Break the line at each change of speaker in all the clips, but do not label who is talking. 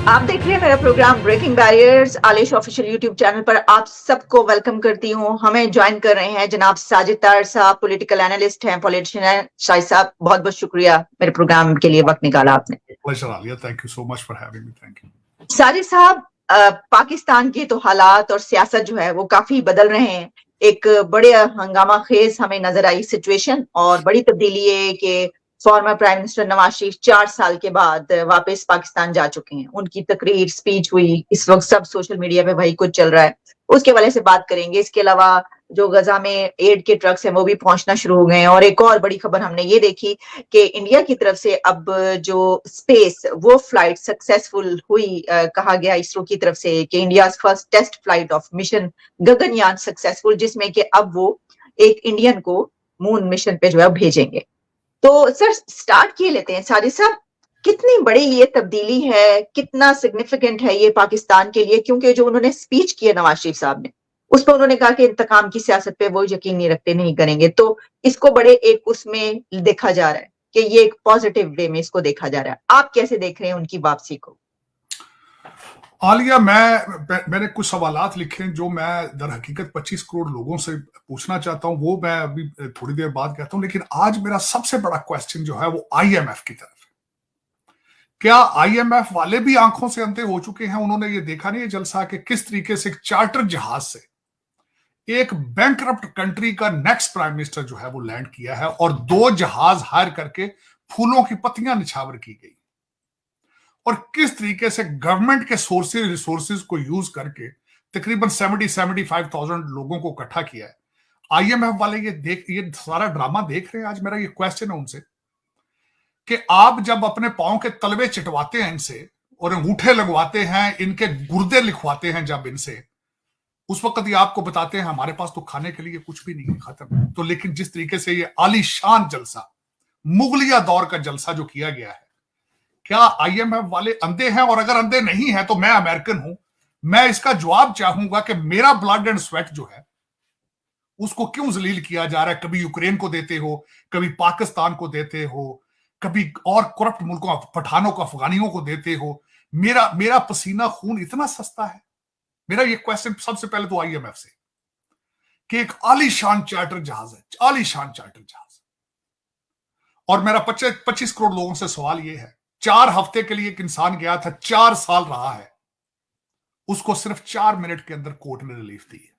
आप देख रहे हैं मेरा प्रोग्राम ब्रेकिंग बैरियर्स आलिश ऑफिशियल यूट्यूब चैनल पर। आप सबको वेलकम करती हूँ। हमें ज्वाइन कर रहे हैं जनाब साजिद तार साहब, पॉलिटिकल एनालिस्ट हैं, पॉलिटिशियन हैं। शाहिद साहब, बहुत बहुत शुक्रिया मेरे प्रोग्राम के लिए वक्त निकाला आपने।
Pleasure, Alia. Thank you so much for having me. Thank you.
Sajid साहब, पाकिस्तान के तो हालात और सियासत जो है वो काफी बदल रहे हैं। एक बड़े हंगामा खेज हमें नजर आई सिचुएशन, और बड़ी तब्दीली है कि former prime minister Nawaz Sharif 4 साल के बाद वापस पाकिस्तान जा चुके हैं। उनकी तकरीर, स्पीच हुई, इस वक्त सब सोशल मीडिया पे वही कुछ चल रहा है, उसके हवाले से बात करेंगे। इसके अलावा जो गजा में एड के ट्रक्स हैं वो भी पहुंचना शुरू हो गए हैं। और एक और बड़ी खबर हमने ये देखी कि इंडिया की तरफ से अब जो स्पेस वो फ्लाइट सक्सेसफुल हुई, कहा गया इसरो की तरफ से कि India first test flight of mission Gaganyaan successful, जिसमें कि अब वो एक इंडियन को मून मिशन पे जो है भेजेंगे। तो सर, स्टार्ट किए लेते हैं। साजिद साहब, कितनी बड़ी ये तब्दीली है, कितना सिग्निफिकेंट है ये पाकिस्तान के लिए? क्योंकि जो उन्होंने स्पीच किया नवाज शरीफ साहब ने, उस पर उन्होंने कहा कि इंतकाम की सियासत पे वो यकीन नहीं रखते, नहीं करेंगे। तो इसको बड़े एक उसमें देखा जा रहा है कि ये एक पॉजिटिव वे में इसको देखा जा रहा है। आप कैसे देख रहे हैं उनकी वापसी को?
आलिया, मैंने कुछ सवालात लिखे हैं जो मैं दर हकीकत 25 करोड़ लोगों से पूछना चाहता हूं। वो मैं अभी थोड़ी देर बाद कहता हूं, लेकिन आज मेरा सबसे बड़ा क्वेश्चन जो है वो आईएमएफ की तरफ। क्या आईएमएफ वाले भी आंखों से अंधे हो चुके हैं? उन्होंने ये देखा नहीं है जलसा कि किस तरीके से एक चार्टर जहाज से एक बैंकरप्ट कंट्री का नेक्स्ट प्राइम मिनिस्टर जो है वो लैंड किया है, और 2 जहाज हायर करके फूलों की पत्तियां निछावर की गई, और किस तरीके से गवर्नमेंट के सोर्सेज रिसोर्सेज को यूज करके तकरीबन 75,000 लोगों को इकट्ठा किया है। आईएमएफ वाले ये सारा ड्रामा देख रहे हैं। आज मेरा ये क्वेश्चन है उनसे कि आप जब अपने पांव के तलवे चिटवाते हैं इनसे और अंगूठे लगवाते हैं, इनके गुर्दे लिखवाते हैं जब इनसे, उस वक्त ये आपको बताते हैं हमारे पास तो खाने के लिए कुछ भी नहीं है, खत्म। तो लेकिन जिस तरीके से ये आलीशान जलसा, मुगलिया दौर का जलसा जो किया गया है, क्या आईएमएफ वाले अंधे हैं? और अगर अंधे नहीं है तो मैं अमेरिकन हूं, मैं इसका जवाब चाहूंगा कि मेरा ब्लड एंड स्वेट जो है उसको क्यों जलील किया जा रहा है? कभी यूक्रेन को देते हो, कभी पाकिस्तान को देते हो, कभी और करप्ट मुल्कों, पठानों को, अफगानियों को देते हो। मेरा पसीना खून इतना सस्ता है? मेरा ये क्वेश्चन सबसे पहले तो आईएमएफ से, कि एक आलीशान चार्टर जहाज है, आलीशान चार्टर जहाज, और मेरा 25 करोड़ लोगों से सवाल ये है, 4 हफ्ते के लिए एक इंसान गया था, 4 साल रहा है, उसको सिर्फ 4 मिनट के अंदर कोर्ट ने रिलीफ दी है।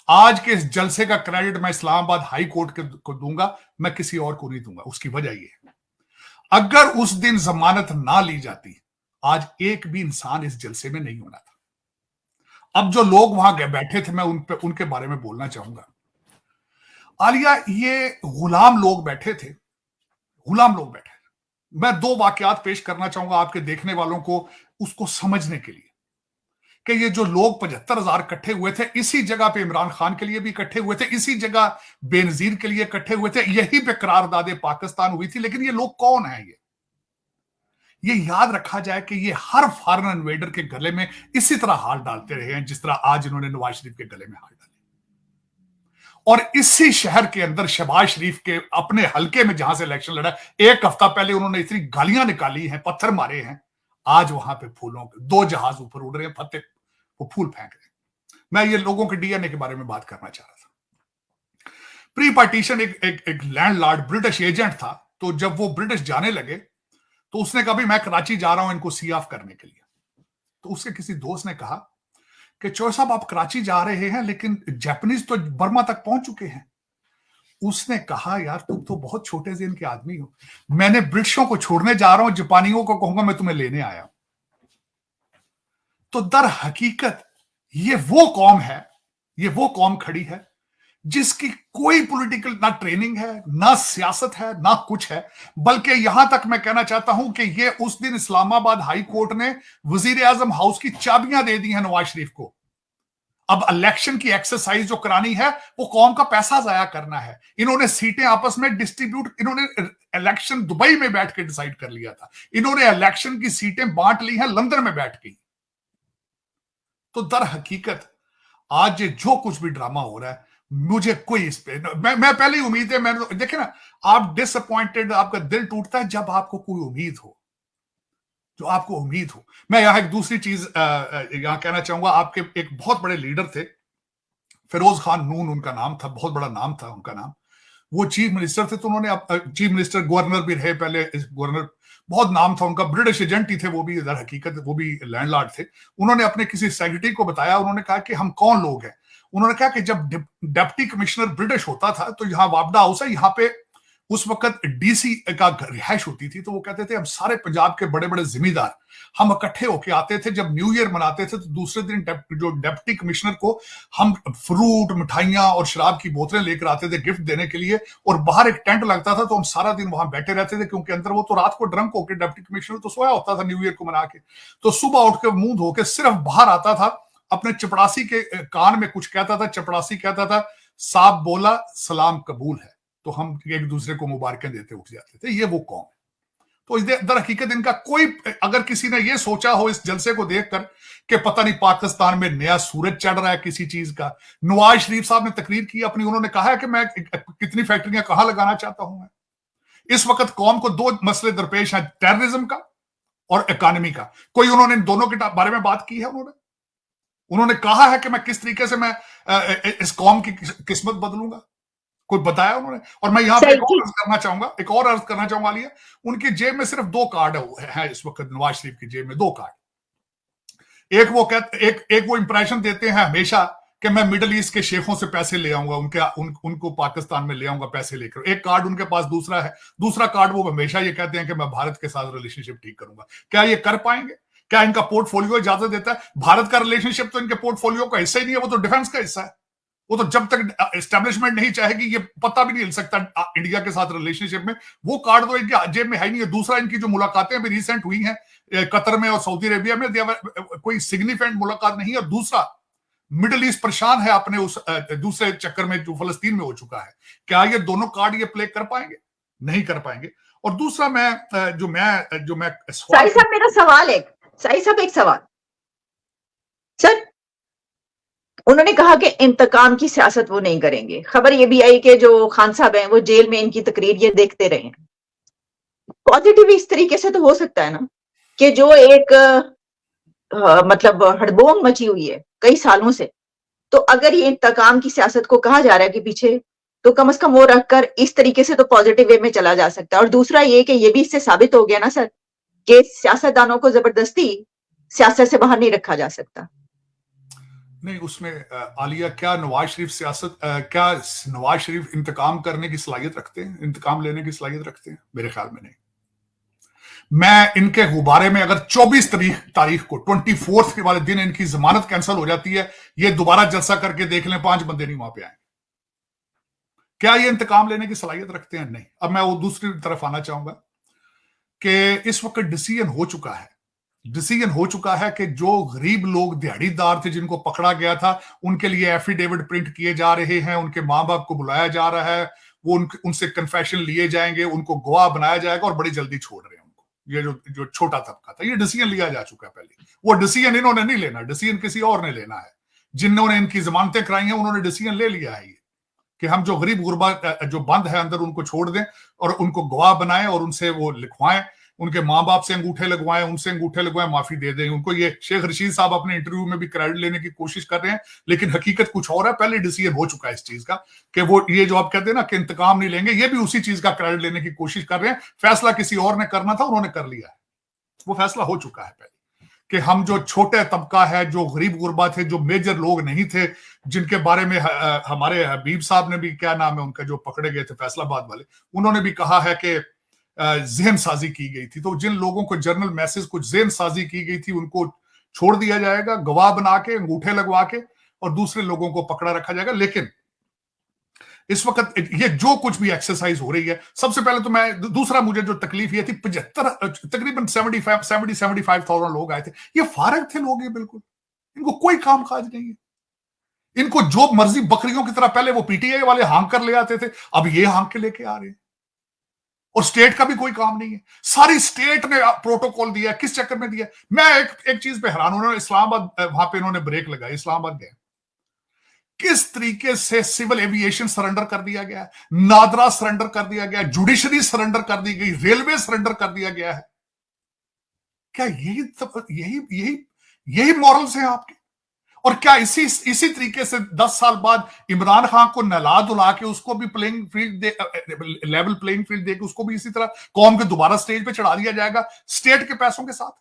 आज के इस जलसे का क्रेडिट मैं इस्लामाबाद हाई कोर्ट को दूंगा, मैं किसी और को नहीं दूंगा। उसकी वजह यह है, अगर उस दिन जमानत ना ली जाती, आज एक भी इंसान इस जलसे में नहीं होना था। अब जो लोग वहां बैठे थे, मैं उनके बारे में बोलना चाहूंगा। आलिया, ये गुलाम लोग बैठे थे, गुलाम लोग बैठे। मैं 2 वाकयात पेश करना चाहूंगा आपके देखने वालों को उसको समझने के लिए, कि ये जो लोग 75,000 इकट्ठे हुए थे, इसी जगह पे इमरान खान के लिए भी इकट्ठे हुए थे, इसी जगह बेनजीर के लिए इकट्ठे हुए थे, यही पे करारदादे पाकिस्तान हुई थी। लेकिन ये लोग कौन है? ये याद रखा जाए कि ये हर फॉरेन इन्वेडर के गले में इसी तरह हाल डालते रहे हैं जिस तरह आज इन्होंने नवाज शरीफ के गले में हाल डाले। और इसी शहर के अंदर शहबाज शरीफ के अपने हलके में जहां से इलेक्शन लड़ा, 1 हफ्ता पहले उन्होंने इतनी गालियां निकाली हैं, पत्थर मारे हैं। आज वहां पे फूलों के 2 जहाज ऊपर उड़ रहे हैं, फतेह वो फूल फेंक रहे हैं। मैं ये लोगों के डीएनए के बारे में बात करना चाह रहा था। प्री पार्टीशन एक लैंडलॉर्ड ब्रिटिश एजेंट था, तो जब वो ब्रिटिश जाने लगे तो उसने कहा भी मैं कराची जा रहा हूं इनको सी ऑफ करने के लिए। तो उसके किसी दोस्त ने कहा कि चौधरी साहब, आप कराची जा रहे हैं लेकिन जापानीज तो बर्मा तक पहुंच चुके हैं। उसने कहा, यार तुम तो बहुत छोटे जेन के आदमी हो, मैंने ब्रिटिशों को छोड़ने जा रहा हूं, जापानियों को कहूंगा मैं तुम्हें लेने आया। तो दर हकीकत ये वो कौम है, ये वो कौम खड़ी है जिसकी कोई पॉलिटिकल ना ट्रेनिंग है, ना सियासत है, ना कुछ है। बल्कि यहां तक मैं कहना चाहता हूं कि ये उस दिन इस्लामाबाद हाई कोर्ट ने वजीर आजम हाउस की चाबियां दे दी हैं नवाज शरीफ को। अब इलेक्शन की एक्सरसाइज जो करानी है वो कौम का पैसा जाया करना है। इन्होंने सीटें आपस में डिस्ट्रीब्यूट, इन्होंने इलेक्शन दुबई में बैठ के डिसाइड कर लिया था, इन्होंने इलेक्शन की सीटें बांट ली हैं लंदन में बैठ के। तो दर हकीकत आज जो कुछ भी ड्रामा हो रहा है, मुझे कोई इस पे मैं पहले ही उम्मीद है, मैं देखे ना, आप डिसअपॉइंटेड, आपका दिल टूटता है जब आपको कोई उम्मीद हो। जो आपको उम्मीद हो। मैं यहां एक दूसरी चीज यहां कहना चाहूंगा, आपके एक बहुत बड़े लीडर थे, फिरोज खान नून उनका नाम था, बहुत बड़ा नाम था उनका नाम। वो चीफ मिनिस्टर थे, तो उन्होंने चीफ मिनिस्टर, गवर्नर भी रहे पहले, गवर्नर बहुत नाम था उनका, ब्रिटिश एजेंट ही थे वो भी, दर हकीकत वो भी लैंडलॉर्ड थे। उन्होंने अपने किसी सेक्रेटरी को बताया, उन्होंने कहा कि हम कौन लोग हैं। उन्होंने कहा कि जब डिप्टी कमिश्नर ब्रिटिश होता था तो यहाँ वापडा हाउस है, यहाँ पे उस वक्त डीसी का रिहाइश होती थी, तो वो कहते थे हम सारे पंजाब के बड़े बड़े जिम्मेदार हम इकट्ठे होके आते थे, जब न्यू ईयर मनाते थे तो दूसरे दिन जो डिप्टी कमिश्नर को हम फ्रूट, मिठाइयां और शराब की बोतलें लेकर आते थे गिफ्ट देने के लिए, और बाहर एक टेंट लगता था तो हम सारा दिन वहां बैठे रहते थे, क्योंकि अंदर वो तो रात को ड्रंक होकर डिप्टी कमिश्नर तो सोया होता था न्यू ईयर को मना के, तो सुबह उठ के मुंह धो के सिर्फ बाहर आता था, अपने चपड़ासी के कान में कुछ कहता था, चपड़ासी कहता था साहब बोला सलाम कबूल है, तो हम एक दूसरे को मुबारकें देते उठ जाते थे। ये वो कौम है। तो दर हकीकत इनका कोई, अगर किसी ने ये सोचा हो इस जलसे को देखकर कि पता नहीं पाकिस्तान में नया सूरज चढ़ रहा है किसी चीज का, नवाज शरीफ साहब ने तकरीर की अपनी, उन्होंने कहा है कि मैं कितनी फैक्ट्रियां कहां लगाना चाहता हूं। मैं इस वक्त कौम को दो मसले दरपेश हैं, टेररिज्म का और इकोनॉमी का। कोई उन्होंने इन दोनों के बारे में बात की है? उन्होंने कहा है कि मैं किस तरीके से मैं इस कौम की किस्मत बदलूंगा? कोई बताया उन्होंने? और मैं यहां पे एक और अर्ज करना चाहूंगा आलिया, उनकी जेब में सिर्फ 2 कार्ड है इस वक्त, नवाज शरीफ की जेब में 2 कार्ड। एक वो इंप्रेशन देते हैं हमेशा कि मैं मिडिल ईस्ट के शेखों से पैसे ले आऊंगा, उनको पाकिस्तान में ले आऊंगा पैसे लेकर। एक कार्ड उनके पास दूसरा है, दूसरा कार्ड वो हमेशा ये कहते हैं कि मैं भारत के साथ रिलेशनशिप ठीक करूंगा। क्या ये कर पाएंगे? क्या इनका पोर्टफोलियो इजाजत देता है? भारत का रिलेशनशिप तो इनके पोर्टफोलियो का हिस्सा ही नहीं है, वो तो डिफेंस का हिस्सा है। वो तो जब तक एस्टेब्लिशमेंट नहीं चाहेगी ये पता भी नहीं हिल सकता इंडिया के साथ रिलेशनशिप में। वो कार्ड तो इनके जेब में है ही नहीं है। दूसरा, इनकी जो मुलाकातें अभी रिसेंट हुई हैं कतर में और सऊदी अरेबिया में, कोई सिग्निफिकेंट मुलाकात नहीं है। और दूसरा, मिडिल ईस्ट परेशान है अपने उस दूसरे चक्कर में जो फलस्तीन में हो चुका है। क्या ये दोनों कार्ड ये प्ले कर पाएंगे? नहीं कर पाएंगे। और दूसरा,
साहिब साहब मेरा सवाल है, साहिब साहब एक सवाल सर, उन्होंने कहा कि इंतकाम की सियासत वो नहीं करेंगे। खबर ये भी आई कि जो खान साहब हैं वो जेल में इनकी तकरीर ये देखते रहे हैं। पॉजिटिव इस तरीके से तो हो सकता है ना कि जो एक मतलब हड़बोंग मची हुई है कई सालों से, तो अगर ये इंतकाम की सियासत को कहा जा रहा है कि पीछे, तो कम से कम वो रखकर इस तरीके से तो पॉजिटिव वे में चला जा सकता है। और दूसरा ये कि ये भी इससे साबित हो गया ना सर कि सियासतदानों को जबरदस्ती सियासत से बाहर नहीं रखा जा सकता।
नहीं, उसमें आलिया क्या नवाज शरीफ इंतकाम करने की सलाहियत रखते हैं, इंतकाम लेने की सलाहियत रखते हैं? मेरे ख्याल में नहीं। मैं इनके गुब्बारे में अगर 24 तारीख को 24 के वाले दिन इनकी जमानत कैंसिल हो जाती है, ये दोबारा जलसा करके देख लें, 5 बंदे नहीं वहां पे आएंगे। क्या ये इंतकाम लेने की सलाहियत रखते हैं? नहीं। अब मैं वो दूसरी तरफ आना चाहूंगा कि इस वक्त डिसीजन हो चुका है कि जो गरीब लोग दिहाड़ीदार थे जिनको पकड़ा गया था, उनके लिए एफिडेविट प्रिंट किए जा रहे हैं, उनके मां बाप को बुलाया जा रहा है, वो उनसे कन्फेशन लिए जाएंगे, उनको गवाह बनाया जाएगा और बड़ी जल्दी छोड़ रहे हैं उनको। ये जो छोटा तबका था, ये डिसीजन लिया जा चुका है पहले। वो डिसीजन इन्होंने नहीं लेना, डिसीजन किसी और ने लेना है। जिन्होंने इनकी जमानतें कराई हैं उन्होंने डिसीजन ले लिया है कि हम जो गरीब गुरबा जो बंद है अंदर उनको छोड़ दें और उनको गवाह बनाएं और उनसे वो लिखवाएं, उनके मां बाप से अंगूठे लगवाएं, उनसे अंगूठे लगवाएं, माफी दे दें उनको। ये शेख रशीद साहब अपने इंटरव्यू में भी क्रेडिट लेने की कोशिश कर रहे हैं, लेकिन हकीकत कुछ और है। पहले डिसीजन हो चुका है इस चीज का कि वो ये जो आप कहते हैं ना कि इंतकाम नहीं लेंगे, ये भी उसी चीज का क्रेडिट लेने की कोशिश कर रहे हैं। फैसला किसी और ने करना था, उन्होंने कर लिया है। वो फैसला हो चुका है पहले कि हम जो छोटे तबका है, जो गरीब गुरबा थे, जो मेजर लोग नहीं थे, जिनके बारे में हमारे हबीब साहब ने भी, क्या नाम है उनका, जो पकड़े गए थे फैसलाबाद वाले, उन्होंने भी कहा है कि जहन साजी की गई थी। तो जिन लोगों को जर्नल मैसेज कुछ जहन साजी की गई थी उनको छोड़ दिया जाएगा, गवाह बना के, अंगूठे लगवा के, और दूसरे लोगों को पकड़ा रखा जाएगा। लेकिन इस वक्त ये जो कुछ भी एक्सरसाइज हो रही है, सबसे पहले तो दूसरा मुझे जो तकलीफ ये थी, 75 तकरीबन 75,000 लोग आए थे। ये फारग थे लोग, ये बिल्कुल, इनको कोई काम काज नहीं है। इनको जो मर्जी बकरियों की तरह, पहले वो पीटीआई वाले हांक कर ले आते थे, अब ये हांक के लेके आ रहे हैं। और स्टेट का भी कोई काम नहीं है, सारी स्टेट ने प्रोटोकॉल दिया। किस चक्कर में दिया? मैं एक चीज पे हैरान, उन्होंने इस्लामाबाद, वहां पे इन्होंने ब्रेक लगाई, इस्लामाबाद गए, किस तरीके से सिविल एविएशन सरेंडर कर दिया गया है, नादरा सरेंडर कर दिया गया है, जुडिशरी सरेंडर कर दी गई, रेलवे सरेंडर कर दिया गया है। क्या यही मॉरल्स हैं आपके? और क्या इसी तरीके से 10 साल बाद इमरान खान को नहला धुला के उसको भी playing field level playing field देके उसको भी इसी तरह कौम के दोबारा स्टेज पे चढ़ा दिया जाएगा स्टेट के पैसों के साथ?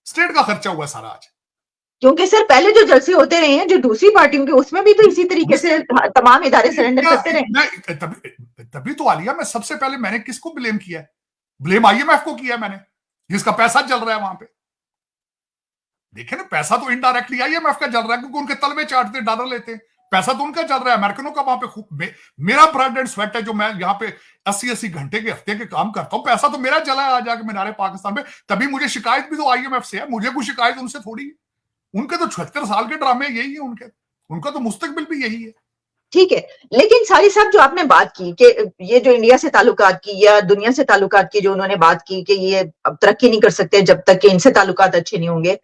स्टेट का खर्चा हुआ सारा आज।
क्योंकि सर पहले जो जलसे होते रहे हैं जो दूसरी पार्टियों के, उसमें भी तो इसी तरीके से तमाम इदारे सरेंडर करते रहे।
तभी तो आलिया, मैं सबसे पहले मैंने किसको ब्लेम किया है? ब्लेम IMF को किया मैंने, जिसका पैसा चल रहा है वहां पे। देखे ना, पैसा तो इनडायरेक्टली IMF का चल रहा है, क्योंकि उनके तलवे चाटते डॉलर लेते हैं, पैसा तो उनका चल रहा है। अमेरिकनों का वहां पे मेरा ब्लड एंड स्वेट है, जो मैं यहाँ पे 80-80 घंटे के हफ्ते के काम करता हूँ, पैसा तो मेरा चला है आ जाके मीनारे पाकिस्तान में। तभी मुझे शिकायत भी तो IMF से है, मुझे कोई शिकायत उनसे थोड़ी है। उनके तो 76 साल के ड्रामे यही है, उनका तो मुस्तकबिल भी यही है।
ठीक है, लेकिन सारी साहब जो आपने बात की कि ये जो इंडिया से ताल्लुकात की या दुनिया से ताल्लुकात की जो उन्होंने बात की कि ये अब तरक्की नहीं कर सकते जब तक कि इनसे ताल्लुकात अच्छे नहीं होंगे,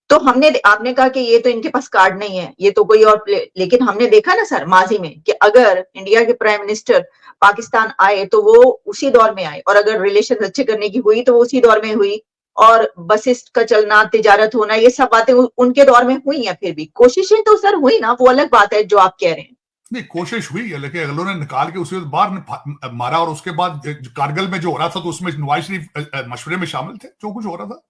तो आपने कहा कि ये तो इनके पास कार्ड नहीं है, ये तो कोई और लेकिन हमने देखा ना सर माजी में कि अगर इंडिया के प्राइम मिनिस्टर पाकिस्तान आए तो वो उसी दौर में आए, और अगर रिलेशन अच्छे करने की हुई तो वो उसी दौर में हुई, और बसेस का चलना, तिजारत होना, ये सब बातें उनके दौर में हुई हैं। फिर भी कोशिशें तो सर हुई ना, वो अलग बात है जो आप कह रहे हैं।
नहीं, कोशिश हुई है, लेकिन अगलों ने निकाल के उसे बाहर मारा, और उसके बाद कारगिल में जो हो रहा था तो उसमें नवाज शरीफ मशवरे में शामिल थे जो कुछ हो रहा था।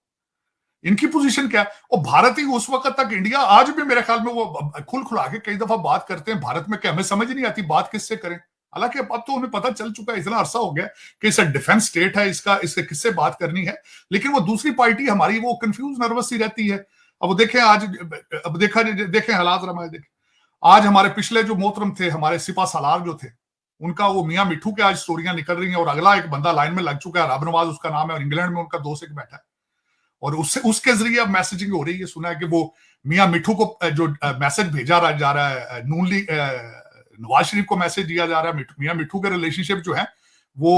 इनकी पोजीशन क्या है? और भारत ही उस वक्त तक, इंडिया आज भी मेरे ख्याल में वो खुल खुला के कई दफा बात करते हैं भारत में कि हमें समझ नहीं आती बात किससे करें। हालांकि अब तो उन्हें पता चल चुका है, इतना अरसा हो गया कि इसे डिफेंस स्टेट है, इससे किससे बात करनी है। लेकिन वो दूसरी पार्टी हमारी वो कंफ्यूज नर्वस सी रहती है। अब देखें आज, अब देखें हालात रमा देखें आज हमारे पिछले जो मोहतरम थे, हमारे सिपा सालार जो थे, उनका वो मियां मिठू के आज स्टोरियां निकल रही हैं, और अगला एक बंदा लाइन में लग चुका है, रब नवाज उसका नाम है, और इंग्लैंड में उनका दोस्त एक बैठा है, और उसके जरिए अब मैसेजिंग हो रही है। सुना है कि वो मियां मिठू को जो मैसेज भेजा जा रहा है, नून लीग नवाज शरीफ को मैसेज दिया जा रहा है, मियां मिठू के रिलेशनशिप जो है वो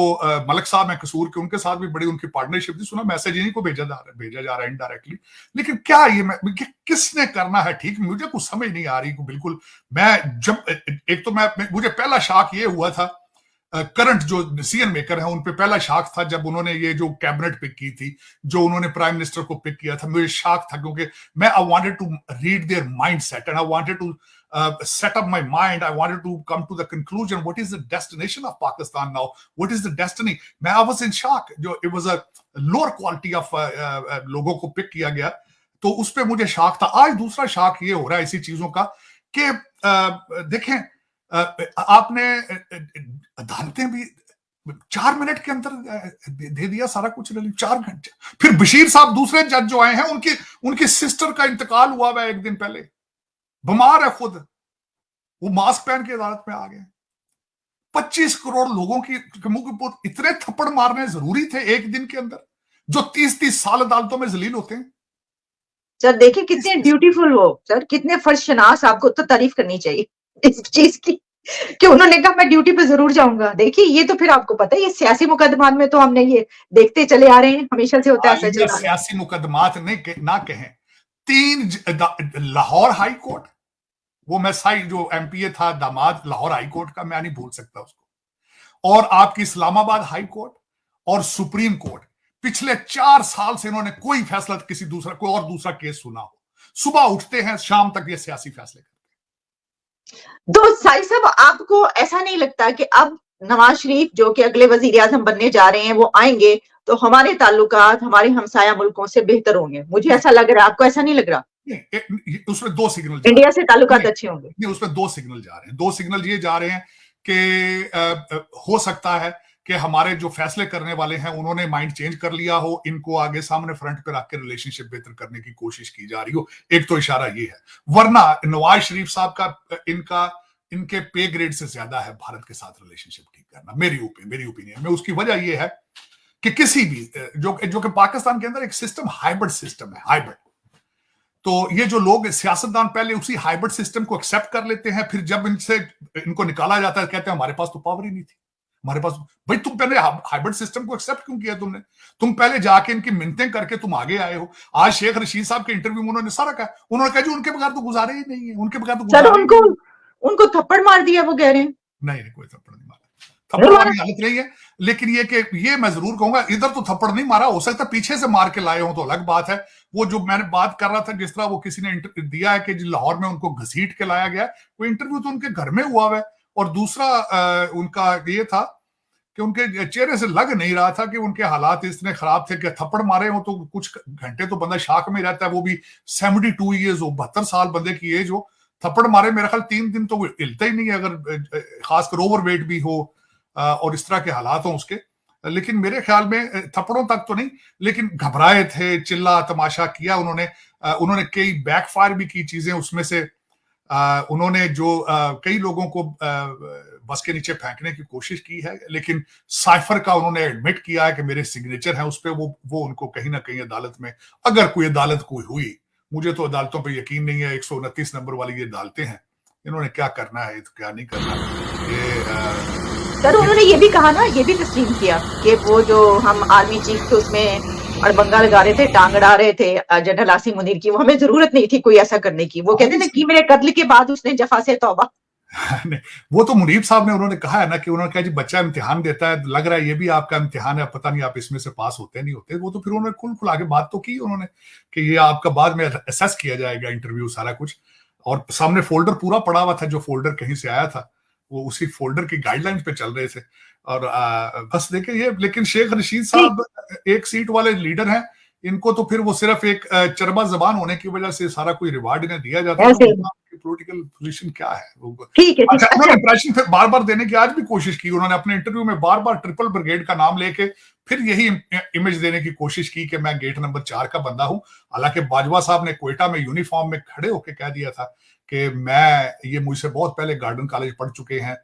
मलक साहब है कसूर के, उनके साथ भी बड़ी उनकी पार्टनरशिप थी। सुना मैसेज इन्हीं को भेजा जा रहा है इनडायरेक्टली। लेकिन क्या ये किसने करना है ठीक, मुझे कुछ समझ नहीं आ रही बिल्कुल। मैं जब एक तो मुझे पहला शॉक ये हुआ था, करंट जो डिसीजन मेकर है उन पे पहला शॉक था जब उन्होंने ये जो कैबिनेट पिक की थी, जो उन्होंने प्राइम मिनिस्टर को पिक किया था। मुझे शॉक था, क्योंकि मैं I wanted to read their mindset and I wanted to set up my mind. I wanted to come to the conclusion, what is the destination of Pakistan now? What is the destiny? I was in shock. It was a lower quality of लोगों को pick किया गया, तो उस पे मुझे shock था। आज दूसरा शॉक ये हो रहा है इसी चीजों का कि देखें, आपने अदालतें भी 4 मिनट के अंदर दे दिया सारा कुछ, 4 घंटे। फिर बशीर साहब दूसरे जज जो आए हैं, उनकी सिस्टर का इंतकाल हुआ है एक दिन पहले, बीमार है खुद, वो मास्क पहन के अदालत में आ गए। 25 करोड़ लोगों की मुंह के ऊपर इतने थप्पड़ मारने जरूरी थे एक दिन के अंदर, जो 30-30 साल अदालतों में जलील होते हैं।
सर देखिए कितने ड्यूटीफुल हो सर, कितने फर्शनास, आपको तो तारीफ करनी चाहिए इस चीज की कि उन्होंने कहा मैं ड्यूटी पे जरूर जाऊंगा। देखिए ये तो फिर आपको पता है, ये सियासी मुकदमात में तो हमने ये देखते चले आ रहे हैं, हमेशा से होता है।
सियासी मुकदमात ना कहें, 3 लाहौर हाई कोर्ट, वो मैं साइड जो MPA था दामाद लाहौर हाई कोर्ट का, मैं नहीं भूल सकता उसको, और आपकी इस्लामाबाद हाई कोर्ट और सुप्रीम कोर्ट, पिछले 4 साल से इन्होंने कोई फैसला कोई और दूसरा केस सुना हो। सुबह उठते हैं, शाम तक ये सियासी फैसले करते हैं।
तो साई साहब, आपको ऐसा नहीं लगता कि अब नवाज शरीफ जो कि अगले वजीर आजम बनने जा रहे हैं, वो आएंगे तो हमारे ताल्लुकात हमारे हमसाया मुल्कों से बेहतर होंगे? मुझे ऐसा लग रहा है, आपको ऐसा नहीं लग रहा?
उसमें 2 सिग्नल,
इंडिया से ताल्लुकात अच्छे होंगे।
नहीं, उसमें 2 सिग्नल जा रहे हैं। 2 सिग्नल ये जा रहे हैं कि हो सकता है कि हमारे जो फैसले करने वाले हैं उन्होंने माइंड चेंज कर लिया हो, इनको आगे सामने फ्रंट पे रख के रिलेशनशिप बेहतर करने की कोशिश की जा रही हो। एक तो इशारा ये है, वरना नवाज शरीफ साहब का इनके पे ग्रेड से ज्यादा है भारत के साथ रिलेशनशिप ठीक करना, मेरी ओपिनियन में। उसकी वजह यह है कि किसी भी जो कि पाकिस्तान के अंदर एक सिस्टम हाइब्रिड सिस्टम है, हाइब्रिड। तो ये जो लोग सियासतदान पहले उसी हाइब्रिड सिस्टम को एक्सेप्ट कर लेते हैं, फिर जब इनको निकाला जाता है कहते हैं हमारे पास तो पावर ही नहीं थी, हमारे पास। भाई तुम पहले हाइब्रिड सिस्टम को एक्सेप्ट क्यों किया तुमने? तुम पहले जाके इनकी मिन्नतें करके तुम आगे आए हो। आज शेख रशीद साहब के इंटरव्यू में उन्होंने सारा कहा, उन्होंने कहा जी उनके बगैर तो गुजारे ही नहीं है, उनके बगैर तो
सर उनको थप्पड़ मार दिया वो कह रहे हैं।
नहीं, कोई थप्पड़ नहीं मारा, थप्पड़ वाली हालत नहीं है। लेकिन ये मैं जरूर कहूंगा, इधर तो थप्पड़ नहीं मारा, हो सकता पीछे से मार के लाए हो तो अलग बात है। वो जो मैंने बात कर रहा था, जिस तरह वो किसी ने दिया है कि लाहौर में उनको घसीट के लाया गया, वो इंटरव्यू तो उनके घर में हुआ है। और दूसरा उनका ये था कि उनके चेहरे से लग नहीं रहा था कि उनके हालात इतने खराब थे कि थप्पड़ मारे हो तो कुछ घंटे तो बंदा शाक में रहता है। वो भी 72 ईयर्स हो, 72 साल बंदे की एज हो, थप्पड़ मारे मेरा ख्याल 3 दिन तो हिलता ही नहीं है, अगर खासकर ओवर वेट भी हो और इस तरह के हालात हो उसके। लेकिन मेरे ख्याल में थप्पड़ों तक तो नहीं, लेकिन घबराए थे, चिल्ला तमाशा किया उन्होंने। उन्होंने कई बैकफायर भी की चीजें, उसमें से उन्होंने जो कई लोगों को बस के नीचे फेंकने की कोशिश की है, लेकिन साइफर का उन्होंने एडमिट किया है कि मेरे सिग्नेचर हैं उस पर। वो उनको कहीं ना कहीं अदालत में, अगर कोई अदालत कोई हुई, मुझे तो अदालतों पे यकीन नहीं है, 129 नंबर वाली ये अदालतें हैं, इन्होंने क्या करना है तो क्या नहीं करना ये
सर उन्होंने ये भी कहा ना, ये भी तस्लीम किया कि वो जो हम आर्मी चीफ थे उसमें अड़बंगा लगा रहे थे, टांग अड़ा रहे थे जनरल आसिम मुनीर की, वो हमें जरूरत नहीं थी कोई ऐसा करने की। वो कहते ना कि मेरे कत्ल के बाद उसने जफा से तौबा।
वो तो मुनीब साहब ने उन्होंने कहा है ना कि उन्होंने कहा जी बच्चा इम्तिहान देता है, लग रहा है ये भी आपका इम्तिहान है, पता नहीं आप इसमें से पास होते नहीं होते। वो तो फिर उन्होंने खुल खुला के बात तो की उन्होंने कि ये आपका बाद में असेस किया जाएगा, इंटरव्यू सारा कुछ। और सामने फोल्डर पूरा पड़ा हुआ था, जो फोल्डर कहीं से आया था वो उसी फोल्डर की गाइडलाइंस पे चल रहे थे। और बस देखे ये, लेकिन शेख रशीद साहब एक सीट वाले लीडर हैं, इनको तो फिर वो सिर्फ एक चरबा जबान होने की वजह से सारा कोई रिवार्ड इन्हें दिया जाता है। पॉलिटिकल पोजीशन क्या है?
ठीक है,
अच्छा, उन्होंने इंप्रेशन फिर बार बार देने की आज भी कोशिश की। उन्होंने अपने इंटरव्यू में बार बार ट्रिपल ब्रिगेड का नाम लेके फिर यही इमेज देने की कोशिश की कि मैं गेट नंबर 4 का बंदा हूं। हालांकि बाजवा साहब ने क्वेटा में यूनिफॉर्म में खड़े होकर कह दिया था कि ये मुझसे बहुत पहले गार्डन कॉलेज पढ़ चुके हैं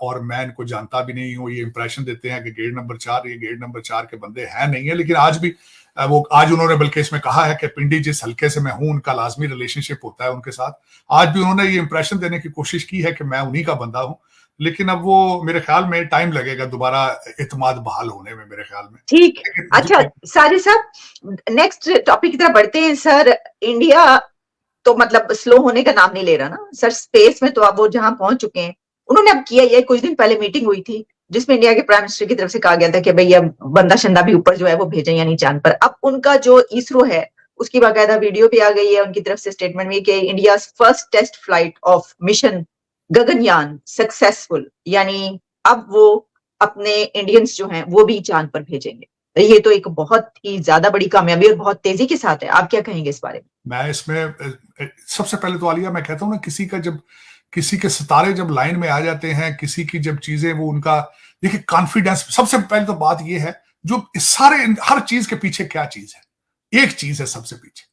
और मैं इनको जानता भी नहीं हूँ। ये इंप्रेशन देते हैं कि गेट नंबर 4, ये गेट नंबर 4 के बंदे हैं नहीं है। लेकिन आज भी आज उन्होंने बल्कि इसमें कहा है कि पिंडी जिस हल्के से मैं हूं उनका लाजमी रिलेशनशिप होता है उनके साथ। आज भी उन्होंने ये इंप्रेशन देने की कोशिश की है कि मैं उन्हीं का बंदा हूं। लेकिन अब वो मेरे ख्याल में टाइम लगेगा दोबारा इत्मीनान बहाल होने में, मेरे ख्याल में।
ठीक, अच्छा साजिद साहब, नेक्स्ट टॉपिक की तरफ बढ़ते हैं। सर इंडिया तो मतलब स्लो होने का नाम नहीं ले रहा ना सर, स्पेस में तो अब वो जहां पहुंच चुके हैं। उन्होंने अब किया, ये कुछ दिन पहले मीटिंग हुई थी जिसमें इंडिया के प्राइम मिनिस्टर की तरफ से कहा गया था कि भैया बंदा शंदा भी ऊपर जो है वो भेजें यानी चांद पर। अब उनका जो इसरो है उसकी बाकायदा वीडियो भी आ गई है उनकी तरफ से, स्टेटमेंट में कि India first test flight of mission Gaganyaan successful, यानी अब वो अपने इंडियंस जो हैं वो भी चांद पर भेजेंगे। ये तो एक बहुत ही ज्यादा बड़ी कामयाबी और बहुत तेजी के साथ है। आप क्या कहेंगे इस बारे में?
मैं इसमें सबसे पहले तो आलिया मैं कहता हूं ना, किसी के सितारे जब लाइन में आ जाते हैं, किसी की जब चीजें वो उनका, देखिए कॉन्फिडेंस, सबसे पहले तो बात ये है जो सारे हर चीज के पीछे क्या चीज है, एक चीज है सबसे पीछे,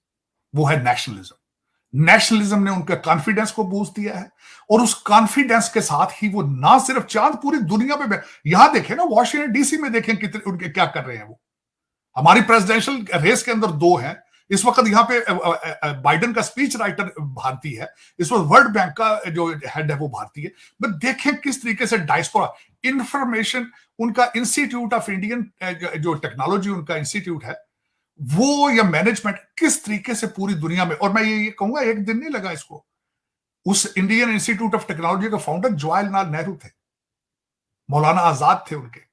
वो है नेशनलिज्म। नेशनलिज्म ने उनका कॉन्फिडेंस को बूस्ट दिया है और उस कॉन्फिडेंस के साथ ही वो ना सिर्फ चांद, पूरी दुनिया में, यहां देखें ना वॉशिंगटन डीसी में देखें कितने उनके क्या कर रहे हैं वो। हमारी प्रेसिडेंशियल रेस के अंदर 2 हैं इस वक्त। यहाँ पे बाइडेन का स्पीच राइटर भारतीय है, इस वक्त वर्ल्ड बैंक का जो हेड है वो भारतीय है। बट देखें किस तरीके से डायस्पोरा इंफॉर्मेशन, उनका इंस्टीट्यूट ऑफ इंडियन जो टेक्नोलॉजी उनका इंस्टीट्यूट है वो, या मैनेजमेंट किस तरीके से पूरी दुनिया में। और मैं ये कहूंगा एक दिन नहीं लगा इसको। उस इंडियन इंस्टीट्यूट ऑफ टेक्नोलॉजी का फाउंडर जवाहरलाल नेहरू थे, मौलाना आजाद थे उनके।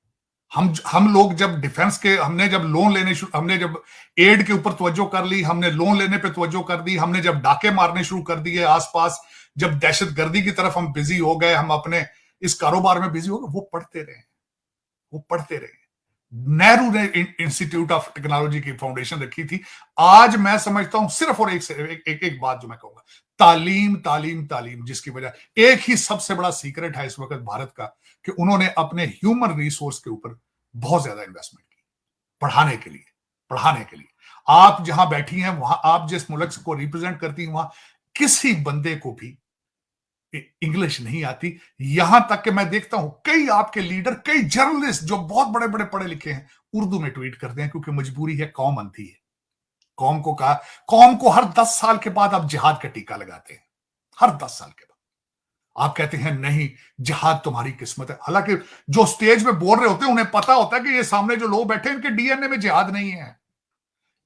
हम लोग जब डिफेंस के, हमने जब लोन लेने, हमने जब एड के ऊपर तवज्जो कर ली, हमने लोन लेने पे तवज्जो कर दी, हमने जब डाके मारने शुरू कर दिए आसपास, जब दहशतगर्दी की तरफ हम बिजी हो गए, हम अपने इस कारोबार में बिजी हो गए, वो पढ़ते रहे। नेहरू ने इंस्टीट्यूट ऑफ टेक्नोलॉजी की फाउंडेशन रखी थी। आज मैं समझता हूं सिर्फ और एक बात जो मैं कहूंगा, तालीम तालीम तालीम, जिसकी वजह एक ही सबसे बड़ा सीक्रेट है इस वक्त भारत का, कि उन्होंने अपने ह्यूमन रिसोर्स के ऊपर बहुत ज्यादा इन्वेस्टमेंट की पढ़ाने के लिए। आप जहां बैठी हैं वहां, आप जिस मुल्क को रिप्रेजेंट करती हैं वहां किसी बंदे को भी इंग्लिश नहीं आती। यहां तक कि मैं देखता हूं कई आपके लीडर, कई जर्नलिस्ट जो बहुत बड़े बड़े पढ़े लिखे हैं, उर्दू में ट्वीट करते हैं क्योंकि मजबूरी है, कौम अंधी है। कौम को हर 10 साल के बाद आप जिहाद का टीका लगाते हैं, हर 10 साल के बाद आप कहते हैं नहीं जिहाद तुम्हारी किस्मत है। हालांकि जो स्टेज पे बोल रहे होते हैं उन्हें पता होता है कि ये सामने जो लोग बैठे हैं इनके डीएनए में जिहाद नहीं है।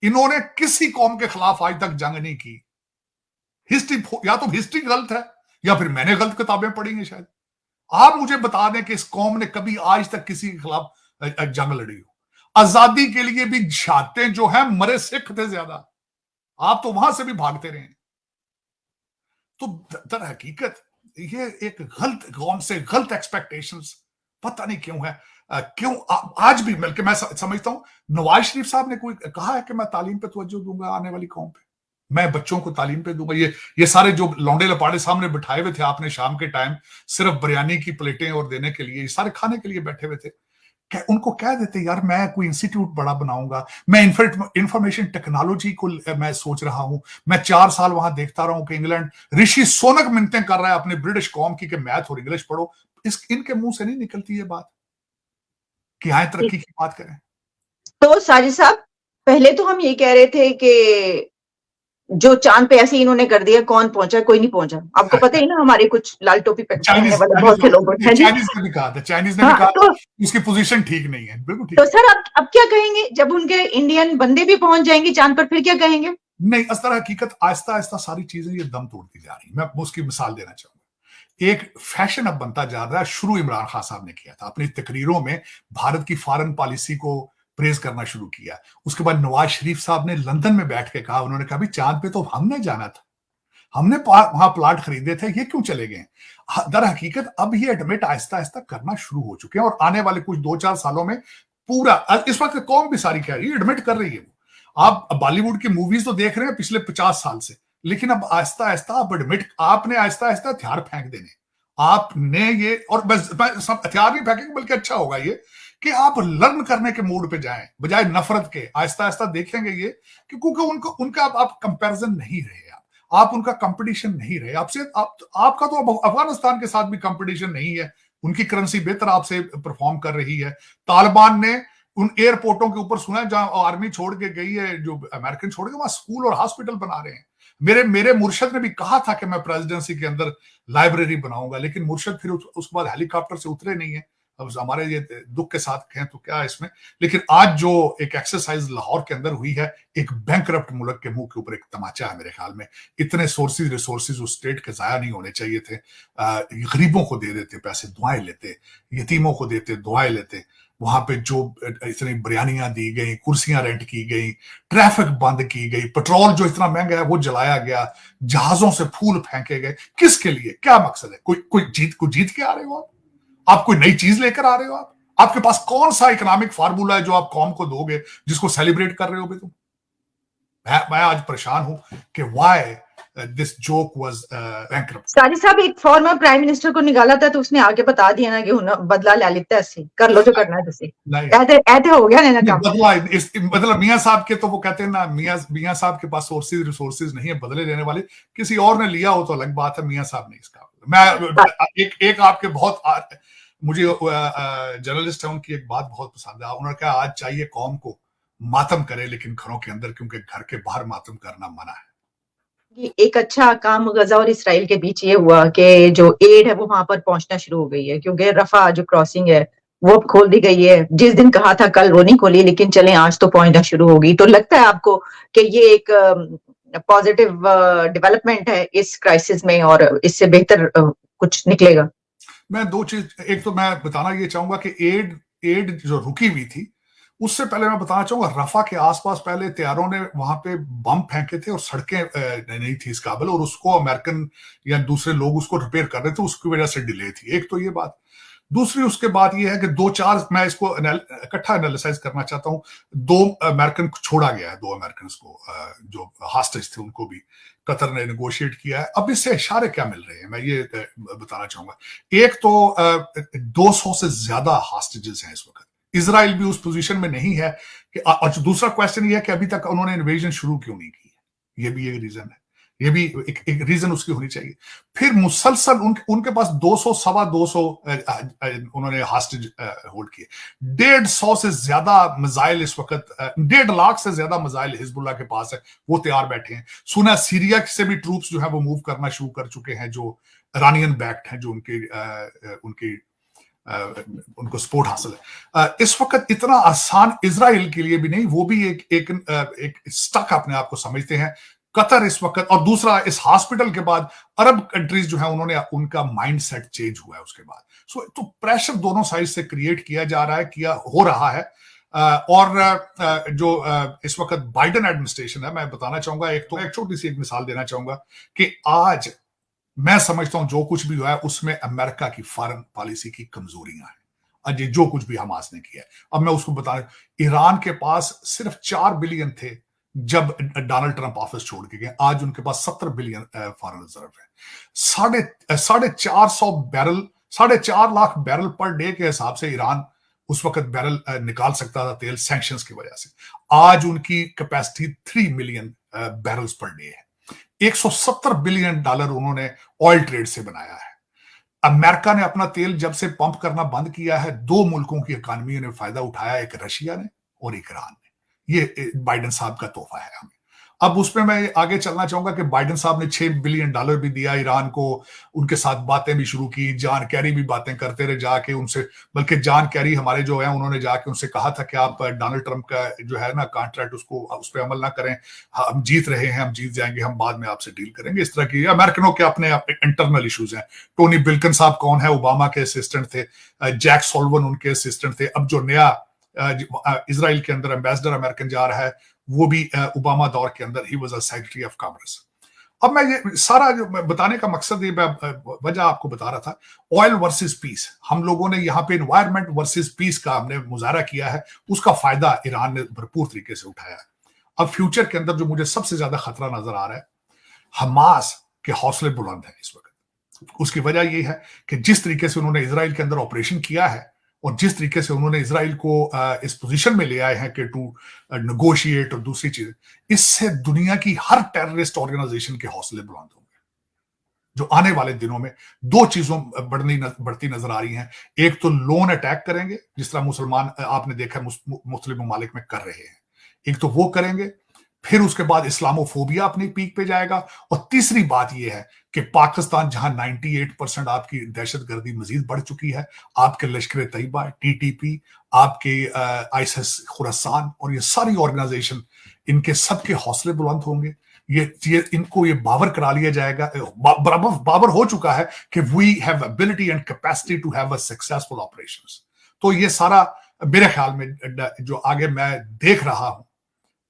इन्होंने किसी कौम के खिलाफ आज तक जंग नहीं की। हिस्ट्री, या तो हिस्ट्री गलत है या फिर मैंने गलत किताबें पढ़ी हैं शायद। आप मुझे बता दें कि इस कौम ने कभी आज तक किसी के खिलाफ जंग लड़ी हो। आजादी के लिए भी शहादतें जो है मरे सिख थे ज्यादा, आप तो वहां से भी भागते रहे। तो दर हकीकत ये एक गलत कौम से गलत एक्सपेक्टेशंस पता नहीं क्यों है। क्यों आज भी बल्कि मैं समझता हूं नवाज शरीफ साहब ने कोई कहा है कि मैं तालीम पे तवज्जो दूंगा आने वाली कौम पे, मैं बच्चों को तालीम पे दूंगा। ये सारे जो लौंडे लपाड़े सामने बिठाए हुए थे आपने शाम के टाइम सिर्फ बिरयानी की प्लेटें और देने के लिए, ये सारे खाने के लिए बैठे हुए थे, उनको कह देते यार मैं कोई इंस्टीट्यूट बड़ा बनाऊंगा, मैं इंफॉर्मेशन टेक्नोलॉजी को मैं सोच रहा हूं। मैं 4 साल वहां देखता रहा हूं कि इंग्लैंड ऋषि सोनक मिन्नतें कर रहा है अपने ब्रिटिश कौम की कि मैथ और इंग्लिश पढ़ो। इनके मुंह से नहीं निकलती ये बात कि आए तरक्की की बात करें।
तो साजिद साहब, पहले तो हम ये कह रहे थे कि जो चांद पे ऐसे इन्होंने कर दिया, कौन पहुंचा, कोई नहीं पहुंचा। आपको पता ही ना, हमारे कुछ लाल टोपी पहनने वाले बहुत से लोग हैं जी।
चाइनीज ने भी कहा था, चाइनीज ने भी कहा था इसकी पोजीशन ठीक नहीं है, बिल्कुल ठीक।
तो सर अब क्या कहेंगे जब उनके इंडियन बंदे भी पहुंच जाएंगे चांद पर, फिर क्या कहेंगे?
नहीं, इस तरह हकीकत आहिस्ता आहिस्ता सारी चीजें ये दम तोड़ती जा रही। मैं उसकी मिसाल देना चाहूंगा। एक फैशन अब बनता जा रहा है, शुरू इमरान खान साहब ने किया था अपनी तकरीरों में, भारत की फॉरेन पॉलिसी को प्रेज करना शुरू किया। उसके बाद नवाज शरीफ साहब ने लंदन में बैठ के कहा, उन्होंने कहा भी चांद पे तो हमने जाना था, हमने वहां प्लाट खरीदे थे, ये क्यों चले गए? दर हकीकत अब ये एडमिट आहिस्ता आहिस्ता करना शुरू हो चुके हैं और आने वाले कुछ 2-4 सालों में पूरा, इस वक्त कौम भी सारी कह रही है, एडमिट कर रही है। आप बॉलीवुड की मूवीज तो देख रहे हैं पिछले 50 साल से, लेकिन अब आहिस्ता आहिस्ता आप एडमिट, आपने आहिस्ता आहिस्ता हथियार फेंक देने, आपने ये, और बस हथियार नहीं फेंकेंगे बल्कि अच्छा होगा ये कि आप लर्न करने के मूड पे जाएं बजाय नफरत के। आहिस्ता आहिस्ता देखेंगे ये क्योंकि उनका आप कंपैरिजन नहीं रहे, आप उनका कंपटीशन नहीं रहे आपसे। आपका तो अफगानिस्तान के साथ भी कंपटीशन नहीं है, उनकी करेंसी बेहतर आपसे परफॉर्म कर रही है। तालिबान ने उन एयरपोर्टों के ऊपर सुना है जहां आर्मी छोड़ के गई है, जो अमेरिकन छोड़ के, वहां स्कूल और हॉस्पिटल बना रहे हैं। मेरे मुर्शद ने भी कहा था कि मैं प्रेसिडेंसी के अंदर लाइब्रेरी बनाऊंगा, लेकिन मुर्शद फिर उसके बाद हेलीकॉप्टर से उतरे नहीं है। अब हमारे ये दुख के साथ कहें तो क्या है इसमें। लेकिन आज जो एक एक्सरसाइज लाहौर के अंदर हुई है, एक बैंकरप्ट मुल्क के मुंह के ऊपर एक तमाचा है मेरे ख्याल में। इतने रिसोर्सेज उस स्टेट के जाया नहीं होने चाहिए थे। गरीबों को दे देते पैसे, दुआएं लेते, यतीमों को देते, दुआएं लेते। वहां पे जो इतनी बिरयानियां दी गई, कुर्सियां रेंट की गई, ट्रैफिक बंद की गई, पेट्रोल जो इतना महंगा है वो जलाया गया, जहाजों से फूल फेंके गए। किसके लिए, क्या मकसद है? कोई जीत के आ रहे हो आप कोई नई चीज लेकर आ रहे हो? आपके पास कौन सा इकोनॉमिक फार्मूला है जो आप कौम को दोगे जिसको सेलिब्रेट कर रहे हो? तुम, मैं आज परेशान हूं कि why this joke was bankrupt.
Sajid साहब, एक फॉर्मर प्राइम मिनिस्टर को निकाला था तो उसने आगे बता दिया ना कि बदला ले लेता है, इससे कर लो जो करना है, तुझसे ऐसे हो गया ना काम।
बदला मतलब मियां साहब के तो वो कहते हैं ना, मियां साहब के पास रिसोर्सेज नहीं है बदले लेने वाले। किसी और ने लिया हो तो अलग बात है, मियां साहब ने इसका। मैं एक आपके बहुत, मुझे जर्नलिस्ट है उनकी एक बात बहुत पसंद है। उन्होंने कहा आज चाहिए कौम को मातम करे लेकिन घरों के अंदर, क्योंकि घर के बाहर मातम करना मना है।
एक अच्छा काम गजा और इसराइल के बीच ये हुआ कि जो एड है वो वहां पर पहुंचना शुरू हो गई है, क्योंकि रफा जो क्रॉसिंग है वो अब खोल दी गई है। जिस दिन कहा था कल वो नहीं खोली, लेकिन चलें आज तो पहुंचना शुरू होगी। तो लगता है आपको कि ये एक पॉजिटिव डेवलपमेंट है इस क्राइसिस में और इससे बेहतर कुछ निकलेगा?
मैं दो चीज, एक तो मैं बताना ये चाहूंगा कि एड जो रुकी हुई थी, उससे पहले मैं बताना चाहूंगा रफा के आसपास पहले तैयारों ने वहां पे बम फेंके थे और सड़कें नहीं थी इस काबिल, और उसको अमेरिकन या दूसरे लोग उसको रिपेयर कर रहे थे, उसकी वजह से डिले थी। एक तो ये बात। दूसरी उसके बाद ये है कि 2-4, मैं इसको इकट्ठा एनालिसाइज करना चाहता हूं। 2 अमेरिकन को छोड़ा गया है, 2 अमेरिकन को जो हॉस्टेज थे उनको भी कतर ने नेगोशिएट किया है। अब इससे इशारे क्या मिल रहे हैं मैं ये बताना चाहूंगा। एक तो 200 से ज्यादा हॉस्टेजेस हैं इस वक्त। इजराइल भी उस पोजीशन में नहीं है कि, और दूसरा क्वेश्चन ये है कि अभी तक उन्होंने इन्वेजन शुरू क्यों नहीं की है। ये भी एक रीजन है, ये भी एक रीजन उसकी होनी चाहिए। फिर मुसलसल उनके पास 200 सवा 200 उन्होंने हॉस्टेज होल्ड किए। 150 से ज्यादा मिसाइल इस वक्त, 1.5 लाख से ज्यादा मिसाइल हिजबुल्लाह के पास है, वो तैयार बैठे हैं। सुना सीरिया से भी ट्रूप्स जो है वो मूव करना शुरू कर चुके हैं, जो इरानियन बैक्ड हैं, जो उनकी उनको सपोर्ट हासिल है। इस वक्त इतना आसान इजराइल के लिए भी नहीं, वो भी एक स्टक अपने आप को समझते हैं कतर इस वक्त, और दूसरा इस हॉस्पिटल के बाद अरब कंट्रीज जो है उन्होंने उनका माइंडसेट चेंज हुआ है उसके बाद। सो तो प्रेशर दोनों साइड से क्रिएट किया जा रहा है, हो रहा है। और जो इस वक्त बाइडेन एडमिनिस्ट्रेशन है, मैं बताना चाहूंगा, एक छोटी सी एक मिसाल देना चाहूंगा कि आज मैं समझता हूं जो कुछ भी हुआ है उसमें अमेरिका की फॉरेन पॉलिसी की कमजोरियां हैं। आज जो कुछ भी हमास ने किया है, अब मैं उसको बता, ईरान के पास सिर्फ 4 बिलियन थे जब डोनाल्ड ट्रंप ऑफिस छोड़ के गए, आज उनके पास 70 बिलियन फॉरेन रिजर्व है। 4.5 लाख बैरल पर डे के हिसाब से ईरान उस वक्त बैरल निकाल सकता था तेल, सैंक्शंस की वजह से। आज उनकी capacity 3 million barrels per day है। 170 बिलियन डॉलर उन्होंने ऑयल ट्रेड से बनाया है। अमेरिका ने अपना तेल जब से पंप करना बंद किया है, 2 मुल्कों की इकॉनमी ने फायदा उठाया, एक रशिया ने और एक ईरान ने। ये बाइडेन साहब का तोहफा है हमें। अब उसमें मैं आगे चलना चाहूंगा कि बाइडेन साहब ने $6 बिलियन भी दिया ईरान को, उनके साथ बातें भी शुरू की, जॉन कैरी भी बातें करते रहे जाके उनसे, बल्कि जॉन कैरी हमारे जो है उन्होंने जाके उनसे कहा था कि आप डोनाल्ड ट्रंप का जो है ना कॉन्ट्रैक्ट उसको उस पर अमल ना करें, हम जीत रहे हैं, हम जीत जाएंगे, हम बाद में आपसे डील करेंगे। इस तरह की अमेरिकनों के अपने इंटरनल इश्यूज हैं। टोनी बिल्कन साहब कौन है, ओबामा के असिस्टेंट थे, जैक सॉल्वन उनके असिस्टेंट थे। अब जो नया इजराइल के अंदर एम्बेसडर अमेरिकन जा रहा है वो भी ओबामा दौर के अंदर he was a secretary of commerce. अब मैं ये सारा जो बताने का मकसद, ये वजह आपको बता रहा था, ऑयल वर्सेस पीस। हम लोगों ने यहाँ पे एनवायरमेंट वर्सेस पीस का हमने मुजाहरा किया है, उसका फायदा ईरान ने भरपूर तरीके से उठाया है। अब फ्यूचर के अंदर जो मुझे सबसे ज्यादा खतरा नजर आ रहा है, हमास के हौसले बुलंद है इस वक्त। उसकी वजह यह है कि जिस तरीके से उन्होंने इसराइल के अंदर ऑपरेशन किया है और जिस तरीके से उन्होंने इसराइल को इस पोजीशन में ले आए हैं कि टू नेगोशिएट और दूसरी चीजें, इससे दुनिया की हर टेररिस्ट ऑर्गेनाइजेशन के हौसले बुलंद होंगे। जो आने वाले दिनों में 2 चीजों बढ़ती नजर आ रही हैं। एक तो लोन अटैक करेंगे, जिस तरह मुसलमान आपने देखा मुस्लिम ममालिक में कर रहे हैं, एक तो वो करेंगे, फिर उसके बाद इस्लामोफोबिया अपनी पीक पे जाएगा, और तीसरी बात यह है कि पाकिस्तान जहां 98% आपकी दहशतगर्दी मजीद बढ़ चुकी है, आपके लश्कर तैयबा, टीटीपी, आपके आईएसआईएस खुरासान और ये सारी ऑर्गेनाइजेशन, इनके सबके हौसले बुलंद होंगे। इनको ये बावर करा लिया जाएगा, बावर हो चुका है कि we have ability and capacity to have a successful operations. तो ये सारा मेरे ख्याल में जो आगे मैं देख रहा हूं,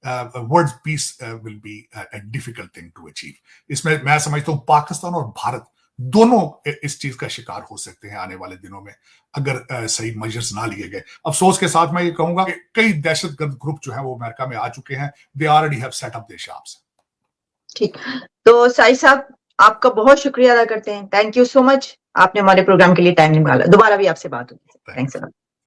world peace will be a difficult thing to achieve. इसमें मैं समझता हूं पाकिस्तान और भारत दोनों इस चीज का शिकार हो सकते हैं आने वाले दिनों में, अगर सही मेजर्स ना लिए गए। अफसोस के साथ मैं ये कहूंगा कि कई दहशतगर्द ग्रुप जो है वो अमेरिका में आ चुके हैं, they already have set up their shops.
ठीक, तो साई साहब आपका बहुत शुक्रिया अदा करते हैं। थैंक यू सो मच, आपने हमारे प्रोग्राम के लिए टाइम निकाला। दोबारा भी आपसे बात होगी। Thanks a lot.